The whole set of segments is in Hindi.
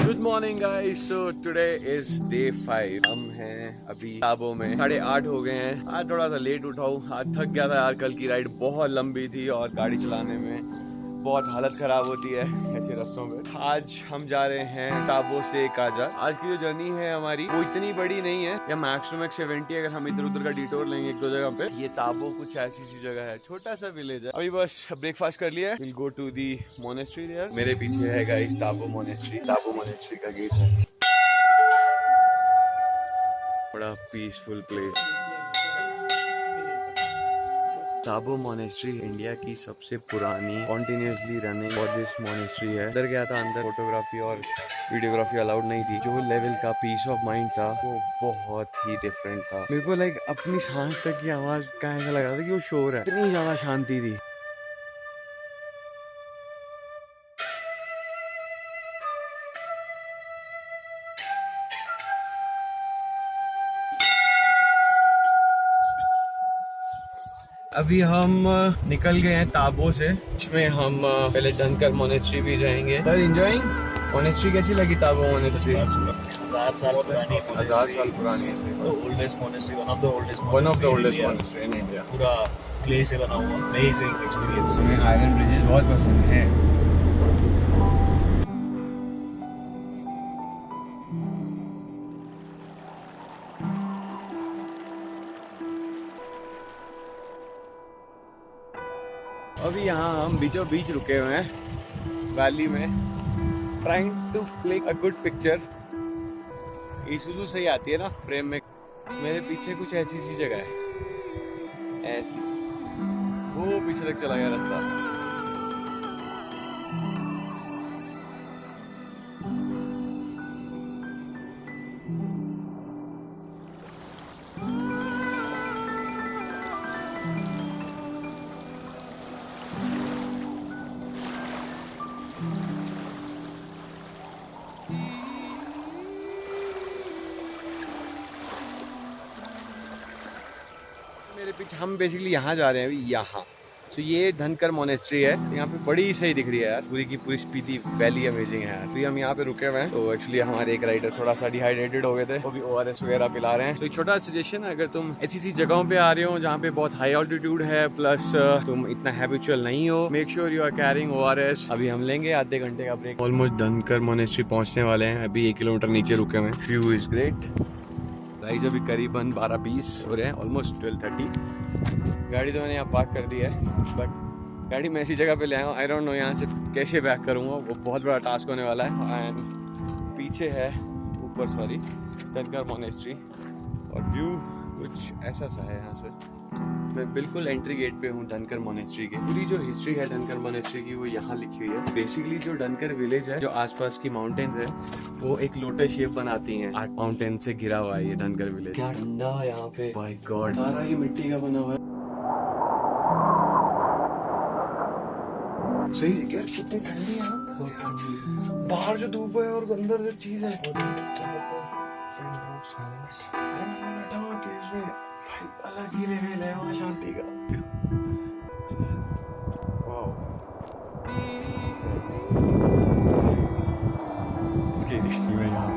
Good morning guys. So today is day 5। हम हैं अभी ताबो में। 8:30 हो गए हैं। आज थोड़ा सा लेट उठा हूँ। आज थक गया था यार, कल की राइड बहुत लंबी थी और गाड़ी चलाने में बहुत हालत खराब होती है ऐसे रास्तों में। आज हम जा रहे हैं ताबो से काजा। आज की जो जर्नी है हमारी वो इतनी बड़ी नहीं है, या मैक्स टू मैक्स 70 अगर हम इधर उधर का डिटोर लेंगे एक दो जगह पे। ये ताबो कुछ ऐसी सी जगह है, छोटा सा विलेज है। अभी बस ब्रेकफास्ट कर लिया है। Will go to the monastery there. मेरे पीछे है guys Tabo monastery. Tabo monastery का गेट है। बड़ा peaceful place. Tabo monastery India की सबसे पुरानी कॉन्टिन्यूसली रनिंग बौद्धिस्ट मोनेस्ट्री है। अंदर गया था, अंदर फोटोग्राफी और वीडियोग्राफी अलाउड नहीं थी। जो लेवल का पीस ऑफ माइंड था वो बहुत ही डिफरेंट था। मेरे को लाइक अपनी सांस तक की आवाज का ऐसा लग रहा था कि वो शोर है। इतनी ज्यादा शांति थी। अभी हम निकल गए हैं ताबो से। इसमें हम पहले धनकर मोनेस्ट्री भी जाएंगे। Sir enjoying. मोनेस्ट्री कैसी लगी ताबो मोनेस्ट्री? 1000 साल पुरानी। 1000 साल पुरानी। Oldest monastery, one of the oldest monastery in India. पूरा क्ले से बना हुआ, अमेजिंग एक्सपीरियंस। हमें आयरन ब्रिजेस बहुत पसंद है। अभी यहाँ हम बीचों बीच रुके हुए हैं वैली में, trying to click a good picture. Isuzu सही आती है ना फ्रेम में। मेरे पीछे कुछ ऐसी सी जगह है, ऐसी सी। वो पीछे तक चला गया रास्ता। मेरे पीछे हम बेसिकली यहाँ जा रहे हैं अभी, यहाँ। तो ये धनकर मोनेस्ट्री है। यहाँ पे बड़ी सही दिख रही है यार, पूरी की पूरी स्पीति वैली अमेजिंग है यार। तो हम यहाँ पे रुके हुए हैं। तो एक्चुअली हमारे एक राइडर थोड़ा सा डिहाइड्रेटेड हो गए थे, वो भी ORS वगैरह पिला रहे हैं। तो एक छोटा सजेशन है, अगर तुम ऐसी सी जगहों पे आ रहे हो जहाँ पे बहुत हाई ऑल्टीट्यूड है, प्लस तुम इतना हैबिचुअल नहीं हो, make sure you are carrying ORS। अभी हम लेंगे आधे घंटे का ब्रेक। ऑलमोस्ट धनकर मोनेस्ट्री पहुंचने वाले हैं। अभी 1 किलोमीटर नीचे रुके हुए हैं। View is great guys. अभी करीबन 12:20 हो रहे हैं, ऑलमोस्ट 12:30। गाड़ी तो मैंने यहाँ पार्क कर दी है, बट गाड़ी मैं ऐसी जगह पे ले आया हूँ। आई डोंट नो यहाँ से कैसे बैक करूँगा, वो बहुत बड़ा टास्क होने वाला है। एंड पीछे है ऊपर धनकर मोनेस्ट्री, और व्यू कुछ ऐसा सा है यहाँ से। मैं बिल्कुल एंट्री गेट पे हूँ धनकर मोनेस्ट्री के। पूरी जो हिस्ट्री है धनकर मोनेस्ट्री की वो यहाँ लिखी हुई है। बेसिकली जो धनकर विलेज है, जो आसपास की माउंटेन्स है, वो एक लोटस शेप बनाती हैं। 8 माउंटेन से घिरा हुआ है ये धनकर विलेज। क्या ठंडा है यहाँ पे, माय गॉड। सारा ये मिट्टी का बना हुआ है। सही है यार, कितनी ठंडी है यहाँ। बाहर जो धूप है और अंदर जो चीज है, भाई अलग ही लेवल है वहाँ शांति का। वाओ, मैं यहाँ पे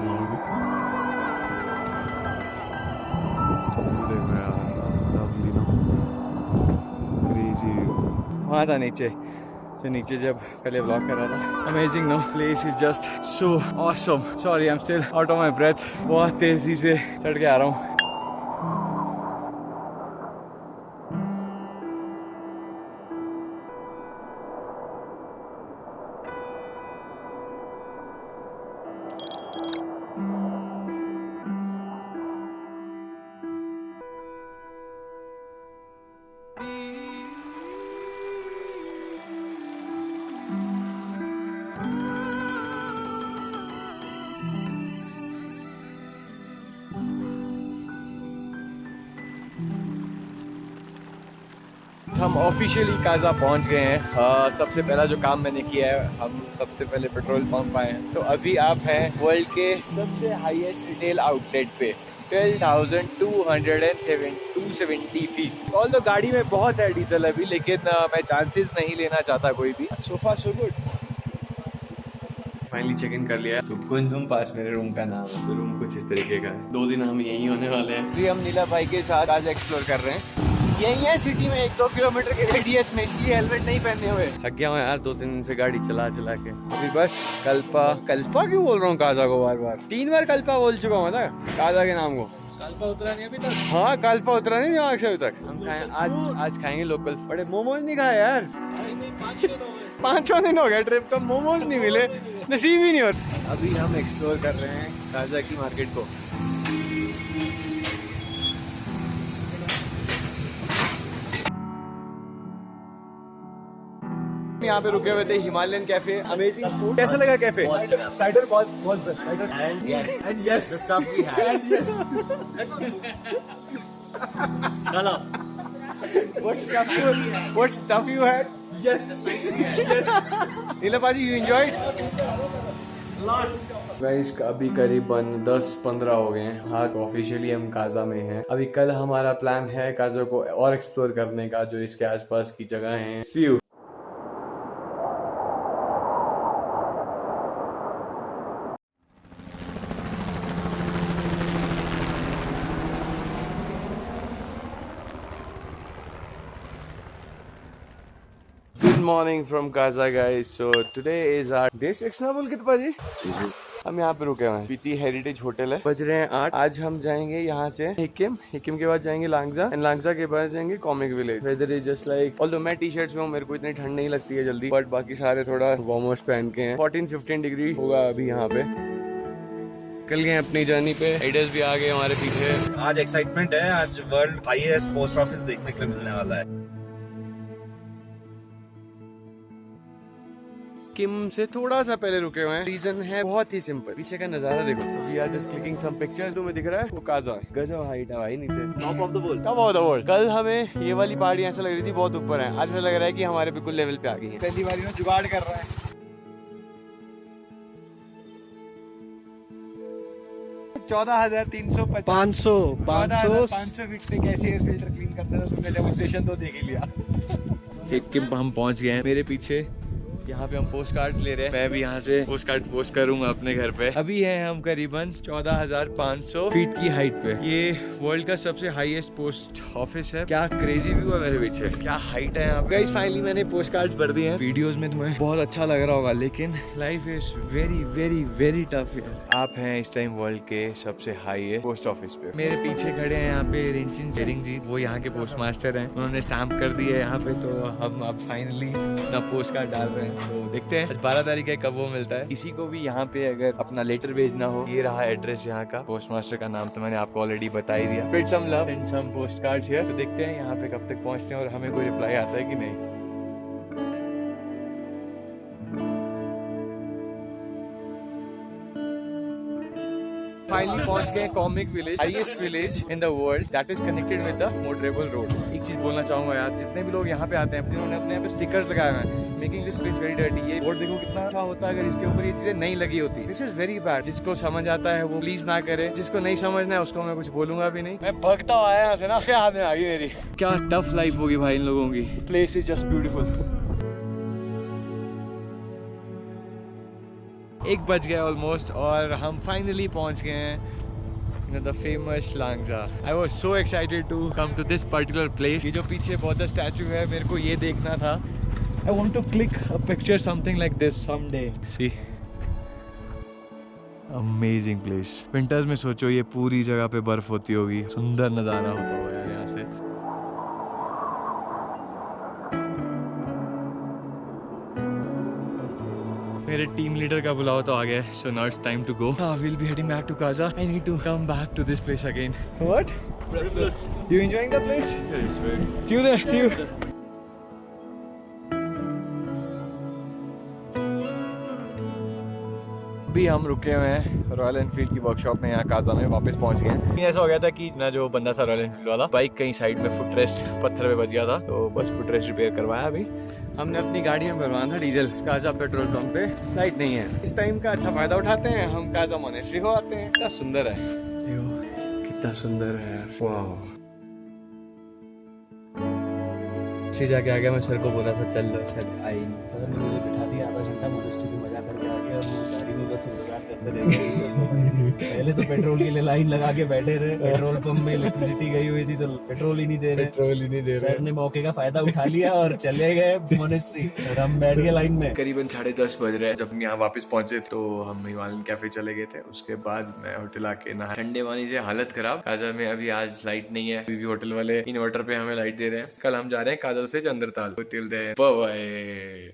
वहाँ था नीचे, तो नीचे जब पहले व्लॉग कर रहा था। Amazing no, place is just so awesome. Sorry I am still out of my breath. बहुत तेजी से चढ़ के आ रहा हूँ। हम ऑफिशियली काजा पहुंच गए हैं। सबसे पहला जो काम मैंने किया है, हम सबसे पहले पेट्रोल पंप आए हैं। तो अभी आप हैं वर्ल्ड के सबसे हाईएस्ट रिटेल आउटलेट पे, 12,270 फीट। ऑल तो गाड़ी में बहुत है डीजल अभी, लेकिन मैं चांसेस नहीं लेना चाहता कोई भी। So far so good. Finally check in कर लिया है। तो गुंजुम पास मेरे रूम का नाम है। तो रूम कुछ इस तरीके का है। 2 दिन हम यहीं होने वाले हैं। फिर हम नीला भाई के साथ आज एक्सप्लोर कर रहे हैं। यही है सिटी में 1-2 किलोमीटर के रेडियस में, इसलिए हेलमेट नहीं पहने हुए। थक गया हूँ यार 2-3 दिन से गाड़ी चला चला के। अभी बस कल्पा क्यों बोल रहा हूँ काजा को बार बार, 3 बार कल्पा बोल चुका हूँ ना काजा के नाम को। कल्पा उतरा नहीं अभी तक? हाँ कल्पा उतरा नहीं दिमाग से अभी तक। हम खाए आज खाएंगे लोकल। बड़े मोमोज नहीं खाए यार, 5 दिन हो गए ट्रिप का, मोमोज नहीं मिले, नसीब ही नहीं होता। अभी हम एक्सप्लोर कर रहे हैं काजा की मार्केट को। यहाँ पे रुके हुए थे हिमालयन कैफे, अमेजिंग फूड। कैसा लगा cafe? Cider was best. Cider and yes the stuff we had and yes. Chala. What stuff you had? Yes. नीला पाजी you enjoyed? गाइस अभी करीबन 10-15 हो गए हैं। हाँ ऑफिशियली हम काजा में हैं। अभी कल हमारा प्लान है काजा को और एक्सप्लोर करने का, जो इसके आसपास की जगह हैं। See you. Good morning from Kaza guys. So today is our day 6 ना बोल के तो पाजी हम यहाँ पे रुके हुए हैं। पीती हेरिटेज होटल है। बज रहे हैं 8। आज हम जाएंगे यहाँ से हिकिम के बाद जाएंगे लांगजा, एंड लांगजा के बाद जाएंगे Komic village. Weather is just like, although मैं टी शर्ट्स में हूँ, मेरे को इतनी ठंड नहीं लगती है जल्दी, बट बाकी सारे थोड़ा वार्मर्स पहन के हैं। 14-15 डिग्री होगा अभी यहाँ पे। निकल गए अपनी जर्नी पे। राइडर्स भी आ गए हमारे पीछे। आज एक्साइटमेंट है, आज वर्ल्ड हाईएस्ट पोस्ट ऑफिस देखने के लिए मिलने वाला है। किम से थोड़ा सा पहले रुके हुए हैं। रीजन है बहुत ही सिंपल, पीछे का नजारा देखो। We are just clicking some pictures. तुम्हें दिख रहा है वो काजा है। गजब हाइट है भाई नीचे, top of the world. Top of the world. कल हमें ये वाली पहाड़ी ऐसा लग रही थी बहुत ऊपर है, आज ऐसा लग रहा है कि हमारे बिल्कुल लेवल पे आ गई है। पहली बारी में जुगाड़ कर रहा है। 14,350 500 फीट पे कैसे एयर फिल्टर क्लीन करते हैं, तुमने डेमोंस्ट्रेशन तो देख ही लिया। हिकिम हम पहुंच गए हैं। मेरे पीछे यहाँ पे हम पोस्ट कार्ड्स ले रहे हैं। मैं भी यहाँ से पोस्ट कार्ड पोस्ट करूंगा अपने घर पे। अभी है हम करीबन 14,500 फीट की हाइट पे। ये वर्ल्ड का सबसे हाईएस्ट पोस्ट ऑफिस है। क्या क्रेजी व्यू है मेरे पीछे, क्या हाइट है यहाँ पे। गाइस फाइनली मैंने पोस्ट कार्ड्स भर दिए हैं। वीडियोस में तुम्हें बहुत अच्छा लग रहा होगा, लेकिन life is very very very tough है। आप हैं इस टाइम वर्ल्ड के सबसे हाईएस्ट पोस्ट ऑफिस पे। मेरे पीछे खड़े हैं यहाँ पे रिंचिन शेरिंग जी, वो यहाँ के पोस्ट मास्टर हैं। उन्होंने स्टैंप कर दिया है यहाँ पे, तो हम अब फाइनली अपना पोस्ट कार्ड डाल रहे हैं। तो देखते हैं 12 तारीख है कब वो मिलता है। किसी को भी यहाँ पे अगर अपना लेटर भेजना हो, ये रहा एड्रेस यहाँ का। पोस्ट मास्टर का नाम तो मैंने आपको ऑलरेडी बता ही दिया। फिर some love and some postcards here. तो देखते हैं यहाँ पे कब तक पहुँचते हैं और हमें कोई रिप्लाई आता है कि नहीं। फाइनली पहुंच गए comic village, highest village in the world that is connected with the motorable road. एक चीज बोलना चाहूंगा यार, जितने भी लोग यहाँ पे आते हैं जिन्होंने अपने यहाँ पे स्टिकर्स लगाए हुए हैं, making this place very dirty. ये बोर्ड देखो कितना अच्छा होता है अगर इसके ऊपर ये चीजें नहीं लगी होती। This is very bad. जिसको समझ आता है वो प्लीज ना करे, जिसको नहीं समझना है उसको मैं कुछ बोलूंगा भी नहीं। मैं भगता हुआ आया यहाँ से ना, क्या हाथ में आ गई मेरी। क्या टफ लाइफ होगी भाई इन लोगों की। Place is just beautiful. 1 बज गया ऑलमोस्ट और हम फाइनली पहुंच गए हैं the famous Langza. I was so excited to come to this particular place. ये जो पीछे बौद्ध स्टैचू है, मेरे को ये देखना था। I want to click a picture something like this someday. See, amazing place. Winters में सोचो ये पूरी जगह पे बर्फ होती होगी, सुंदर नज़ारा होता होगा यार यहाँ से। मेरे टीम लीडर का बुलावा तो आ गया है, so now it's time to go. We'll be heading back to Kaza. I need to come back to this place again. What? Breakfast. You enjoying the place? Yeah, it's very. See you there. See you. अभी हम रुके हुए हैं रॉयल एनफील्ड की वर्कशॉप में, यहाँ काजा में वापस पहुंच गए। ऐसा हो गया था कि ना जो बंदा था रॉयल एनफील्ड वाला, बाइक कहीं साइड में फुट रेस्ट पत्थर पे बच गया था, तो बस फुट रेस्ट रिपेयर करवाया। अभी हमने अपनी गाड़ी में भरवाना था डीजल। काजा पेट्रोल पंप पे लाइट नहीं है। इस टाइम का अच्छा फायदा उठाते हैं हम, काजा मोनेस्ट्री हो आते हैं। कितना सुंदर है, देखो कितना सुंदर है यार, वाह। जाके आ गया, मैं सर को बोला था चल लो, सर आई नहीं। मुझे बिठा दिया आधा घंटा, मोनेस्ट्री में मजा करके आ गया। बस इंतजार करते रह गए। पहले तो पेट्रोल के लिए लाइन लगा के बैठे रहे, पेट्रोल पंप में इलेक्ट्रिसिटी गई हुई थी तो पेट्रोल ही नहीं दे रहे। पेट्रोल ही नहीं दे सर ने मौके का फायदा उठा लिया और चले गए मोनेस्ट्री और हम बैठ गए लाइन में। करीबन 10:30 बज रहे हैं। जब हम यहाँ वापस पहुंचे तो हम हिमालयन कैफे चले गए थे। उसके बाद मैं होटल आके नहा, ठंडे पानी से हालत खराब। काजा में अभी आज लाइट नहीं है, अभी भी होटल वाले इन्वर्टर पे हमें लाइट दे रहे हैं। कल हम जा रहे हैं काजा से Chandratal. Till then bye.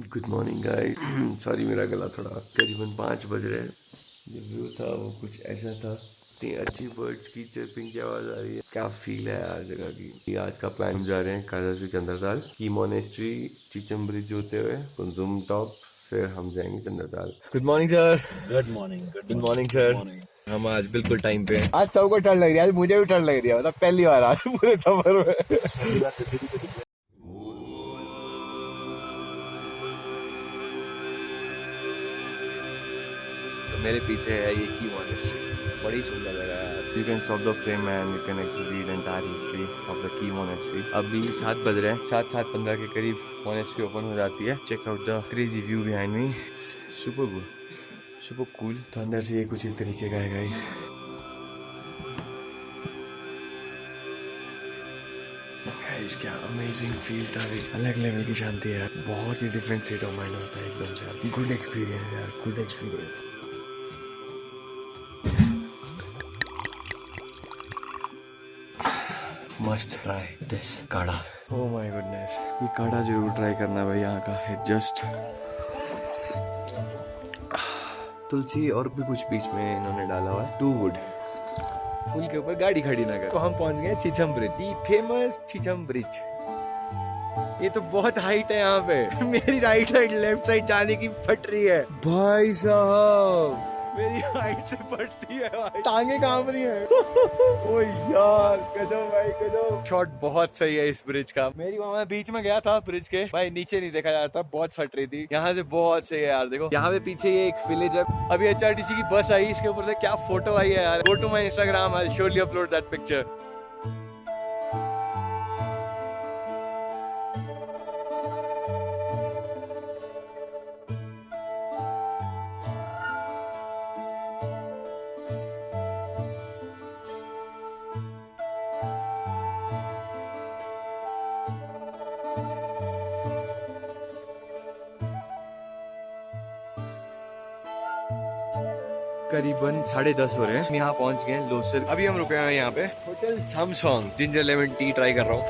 Good morning guys. Sorry मेरा गला थोड़ा, करीबन 5 बज रहे हैं। जो व्यू था वो कुछ ऐसा था। इतनी अच्छी बर्ड्स की चirping की आवाज आ रही है। क्या फील है यार जगह की। आज का प्लान जा रहे हैं काजा से चंद्रताल की मोनेस्ट्री, चीचम ब्रिज होते हुए कुंजुम टॉप, फिर हम जाएंगे Chandratal. Good morning sir. Good morning. Good morning sir. हम आज बिल्कुल टाइम पे हैं। आज सबको ठंड लग रही है, आज मुझे भी ठंड लग रही है। मतलब पहली बार आज पूरे सफर में। मेरे पीछे है ये की मोनेस्ट्री, बड़ी सुंदर जगह है। You can stop the frame and you can actually read entire history of the key monastery. अभी 7 बज रहे हैं, 7:15 के करीब मोनेस्ट्री ओपन हो जाती है। Check out the crazy view behind me, super good, super cool. तो अंदर से ये कुछ इस तरीके का है गाइस। क्या अमेजिंग फील था, अलग लेवल की शांति है। बहुत ही डिफरेंट स्टेट ऑफ माइंड होता है एकदम से। गुड एक्सपीरियंस यार, good experience. Must try this काढ़ा। ओह माय गुडनेस, ये काढ़ा जरूर ट्राई करना भाई यहाँ का है। जस्ट तुलसी और भी कुछ बीच में इन्होंने डाला हुआ है। To good. पुल के ऊपर गाड़ी खड़ी ना कर। तो हम पहुंच गए चीचम ब्रिज, दी फेमस चीचम ब्रिज। ये तो बहुत हाइट है यहाँ पे। मेरी राइट साइड लेफ्ट साइड जाने की फट रही है भाई साहब, मेरी हाइट से फटती है भाई। टांगे कांप रही है। ओ यार गजब भाई गजब। शॉट बहुत सही है इस ब्रिज का। मेरी वहाँ बीच में गया था ब्रिज के, भाई नीचे नहीं देखा जा रहा था, बहुत फट रही थी। यहाँ से बहुत सही है यार। देखो यहाँ पे पीछे ये एक विलेज है। अभी HRTC की बस आई, इसके ऊपर से क्या फोटो आई है यार। Go to my Instagram, I will surely upload that picture. करीबन 10:30 हो रहे हैं। हम यहाँ पहुँच गए लोसर। अभी हम रुके हैं यहाँ पे hotel Samsong. Ginger lemon tea try कर रहा हूँ,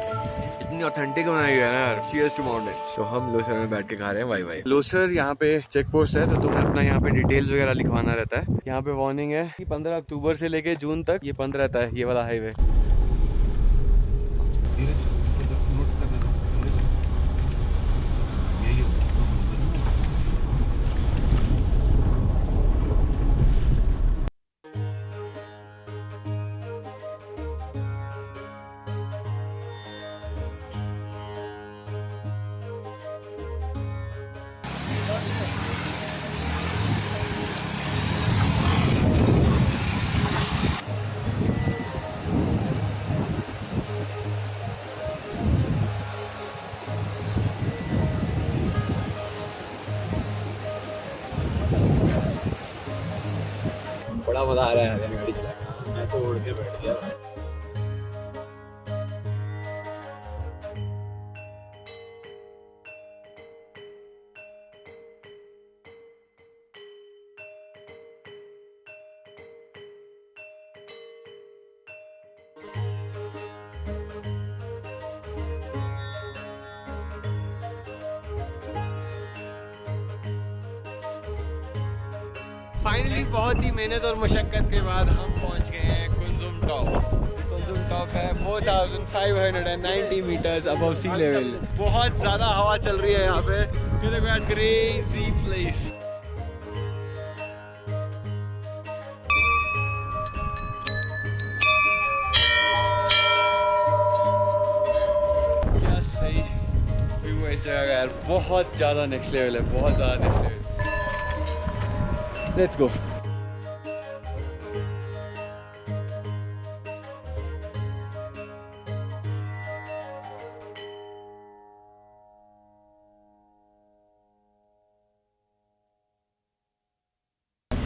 इतनी ऑथेंटिक बनाई है ना यार। Cheers to mountains. तो हम लोसर में बैठ के खा रहे हैं वाई वाई। लोसर यहाँ पे चेक पोस्ट है, तो तुम्हें अपना यहाँ पे डिटेल्स वगैरह लिखवाना रहता है। यहाँ पे वार्निंग है कि 15 अक्टूबर से लेके जून तक ये बंद रहता है, ये वाला हाईवे। बड़ा मजा आ रहा है गाड़ी चलाने। मैं तो उड़ के बैठ गया। फाइनली बहुत ही मेहनत और मशक्कत के बाद हम पहुंच गए हैं कुंजुम टॉप। कुंजुम टॉप है 4590 मीटर्स अबव सी लेवल। बहुत ज़्यादा हवा चल रही है यहाँ पे। Crazy place. क्या सही व्यू है इस जगह का यार, बहुत ज़्यादा नेक्स्ट लेवल है, बहुत ज़्यादा नेक्स्ट लेवल। Let's go.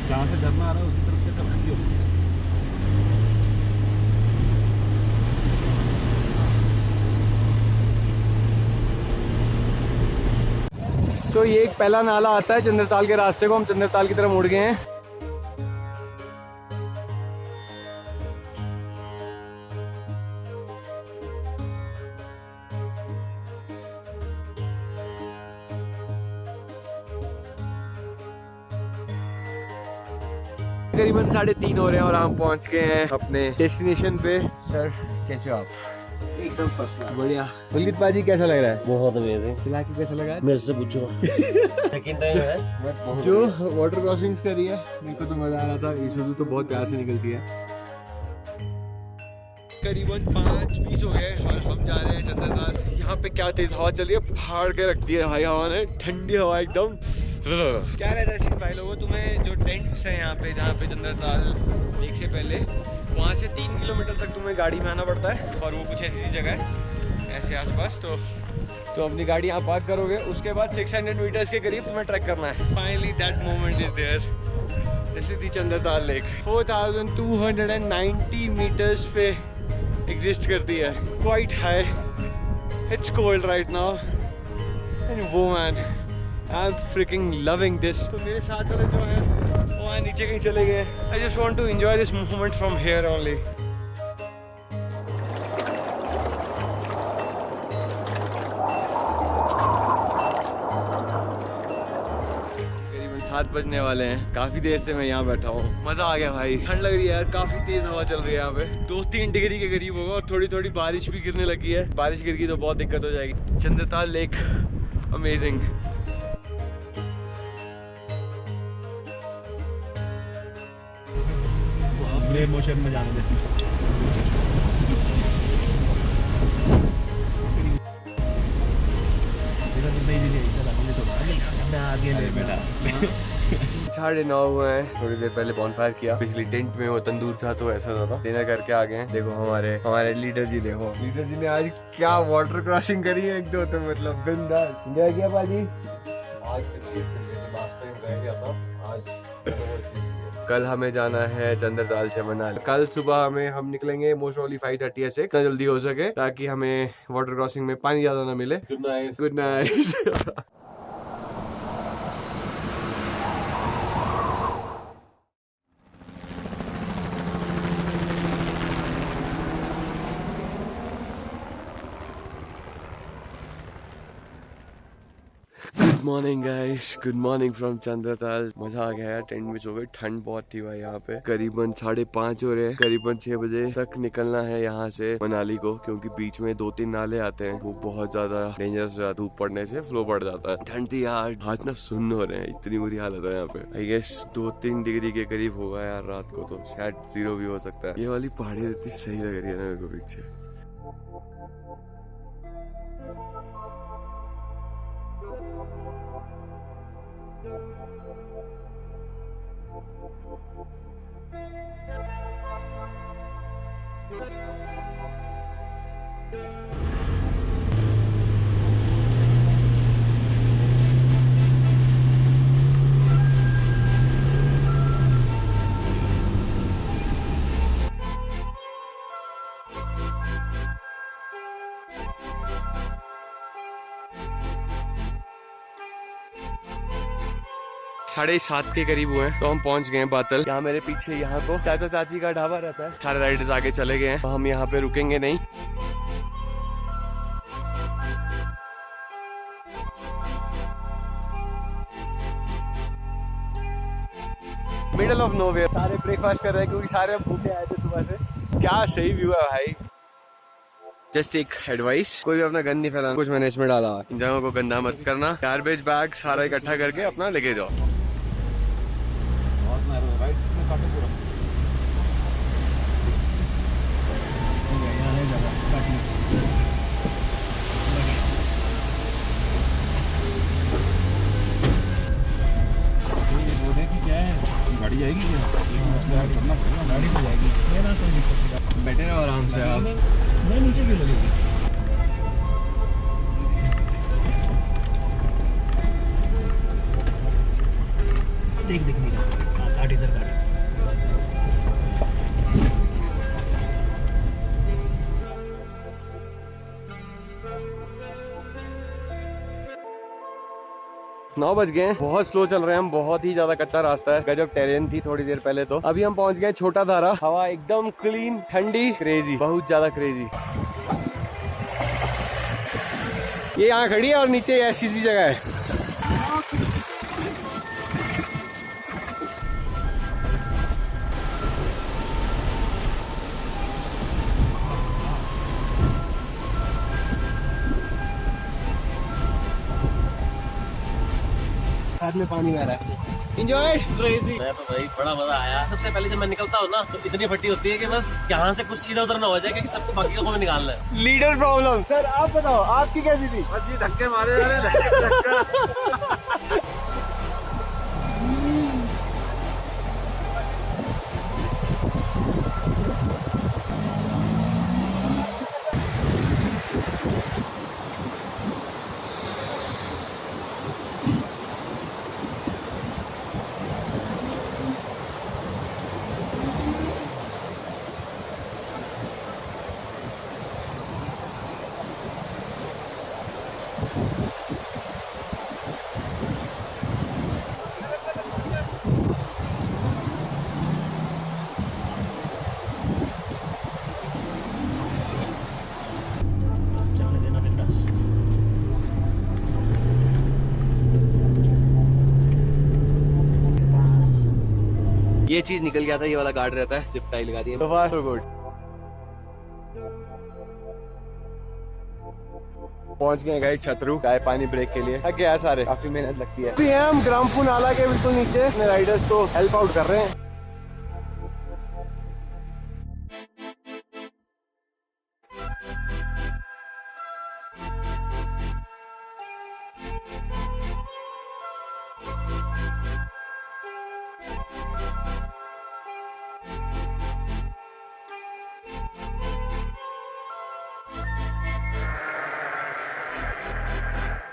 जहाँ से झरना आ रहा है उसी तरफ से टपकेंगे। तो ये एक पहला नाला आता है चंद्रताल के रास्ते को, हम चंद्रताल की तरफ मुड़ गए हैं। करीबन 3:30 हो रहे हैं और हम पहुंच गए हैं अपने डेस्टिनेशन पे। सर कैसे हो आप? एकदम फर्स्ट क्लास। बढ़िया। पुलकित पाजी कैसा लग रहा है? बहुत अमेजिंग। चला के कैसा लगा? मेरे से पूछो। सेकंड टाइम है जो वाटर क्रॉसिंग्स करी है मेरे को तो मजा आ रहा था। ईशुजू तो बहुत प्यार से निकलती है। करीबन 5:20 हो गए और हम जा रहे हैं चंद्रताल। यहाँ पे क्या तेज हवा चल रही है, फाड़ के रखती है भाई हवा ने, ठंडी हवा एकदम। क्या रहता है सीन भाई लोगों, तुम्हें जो टेंट्स हैं यहाँ पे, जहाँ पे चंद्रताल लेक से पहले, वहाँ से 3 किलोमीटर तक तुम्हें गाड़ी में आना पड़ता है और वो कुछ ऐसी जगह है ऐसे आसपास। तो अपनी गाड़ी यहाँ पार्क करोगे, उसके बाद 600 मीटर्स के करीब तुम्हें ट्रैक करना है। Finally that moment is there. This is the Chandratal lake. 4290 meters पे एग्जिस्ट करती है। Quite high, it's cold right now and वो man I am freaking loving this. तो मेरे साथ वाले जो हैं वो वहाँ नीचे कहीं चले गए। I just want to enjoy this moment from here only. करीबन 7 बजने वाले हैं। काफी देर से मैं यहाँ बैठा हूँ, मजा आ गया भाई। ठंड लग रही है यार, काफी तेज हवा चल रही है यहाँ पे। 2-3 डिग्री के करीब होगा और थोड़ी थोड़ी बारिश भी गिरने लगी है। बारिश गिर गई तो बहुत दिक्कत हो जाएगी। Chandratal lake amazing. Slow motion में जाने देती हूँ। आगे ले बेटा। 9:30 हुए हैं। थोड़ी देर पहले बॉनफायर किया। पिछली टेंट में वो तंदूर था तो ऐसा था। डिनर करके आ गए हैं। देखो हमारे लीडर जी, देखो लीडर जी ने आज क्या वाटर क्रॉसिंग करी है। 1-2 तो मतलब बिंदास एंजॉय किया बाजी। आज लास्ट टाइम रह गया था, आज कल हमें जाना है चंद्रताल से मनाली। कल सुबह हम निकलेंगे मोस्ट प्रोबेबली 5:30 ऐसे, जितना जल्दी हो सके ताकि हमें वाटर क्रॉसिंग में पानी ज्यादा ना मिले। Good night. Good night. Good morning guys, good morning from Chandratal. मजा आ गया यार, टेंट में सो गए। ठंड बहुत थी भाई यहाँ पे। करीबन 5:30 हो रहे हैं। करीबन 6 बजे तक निकलना है यहाँ से मनाली को, क्योंकि बीच में 2-3 नाले आते हैं। वो बहुत ज्यादा डेंजरस, धूप पड़ने से फ्लो बढ़ जाता है। ठंड थी यार, हाथ ना सुन्न हो रहे हैं, इतनी बुरी हालत है यहाँ पे। आई गेस 2-3 डिग्री के करीब होगा यार रात को, तो शायद 0 भी हो सकता है। ये वाली पहाड़ी इतनी सही लग रही है ना मेरे को पीछे। साढ़े 7 के करीब हुए हैं तो हम पहुंच गए हैं बातल। यहाँ मेरे पीछे यहाँ को चाचा चाची का ढाबा रहता है। सारे राइडर्स आगे चले गए हैं तो हम यहाँ पे रुकेंगे नहीं। Middle of nowhere. सारे ब्रेकफास्ट कर रहे हैं क्योंकि सारे हम भूखे आए थे सुबह से। क्या सही व्यू है भाई। जस्ट एक एडवाइस, कोई भी अपना गंद नहीं फैलाना। कुछ मैंने इसमें डाला, इन जगहों को गंदा मत करना। गार्बेज बैग सारा इकट्ठा करके अपना लेके जाओ। क्या है गाड़ी जाएगी क्या? करना पड़ेगा, गाड़ी तो जाएगी, मेरा कोई दिक्कत नहीं। बैठे रहो आराम से आप। नहीं नीचे क्यों लगेगी? देख देख मीरा, काट इधर काट। नौ बज गए हैं, बहुत स्लो चल रहे हैं हम, बहुत ही ज्यादा कच्चा रास्ता है, गजब टेरेन थी थोड़ी देर पहले तो। अभी हम पहुंच गए छोटा धारा, हवा एकदम क्लीन, ठंडी, क्रेजी, बहुत ज्यादा क्रेजी। ये यहाँ खड़ी है और नीचे ऐसी सी जगह है। साथ में पानी बह रहा है। Enjoy! क्रेजी। मैं तो भाई बड़ा मजा आया। सबसे पहले जब मैं निकलता हूँ ना तो इतनी फटी होती है कि बस यहाँ से कुछ इधर उधर ना हो जाए, क्योंकि सबको बाकियों को भी निकालना है। Leader problem. सर आप बताओ आपकी कैसी थी? बस ये धक्के मारे जा रहे हैं। चलने देना बिंदास। ये चीज निकल गया था, ये वाला गार्ड रहता है, जिप टाई लगा दी। So far so good। पहुंच गए गाइस छतरू चाय पानी ब्रेक के लिए। थक गया सारे, काफी मेहनत लगती है। अभी हम ग्रामफू नाला के बिल्कुल नीचे अपने राइडर्स को हेल्प आउट कर रहे हैं।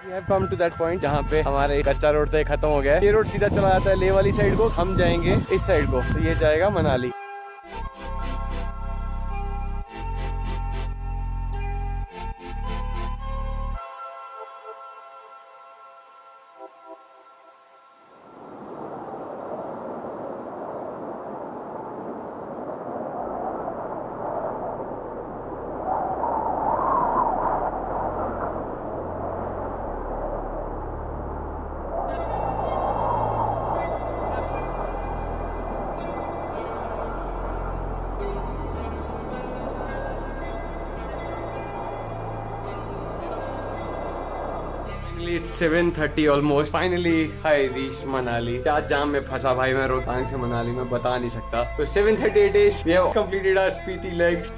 We have come to that point जहाँ पे हमारे कच्चा रोड तो खत्म हो गया है। ये रोड सीधा चला जाता है लेह वाली साइड को, हम जाएंगे इस साइड को, तो ये जाएगा Manali. It's 7:30 almost. Finally, I reached Manali. क्या जाम में फंसा भाई मैं रोहतांग से मनाली में, बता नहीं सकता। तो 7:30 it is. We have completed our Spiti legs.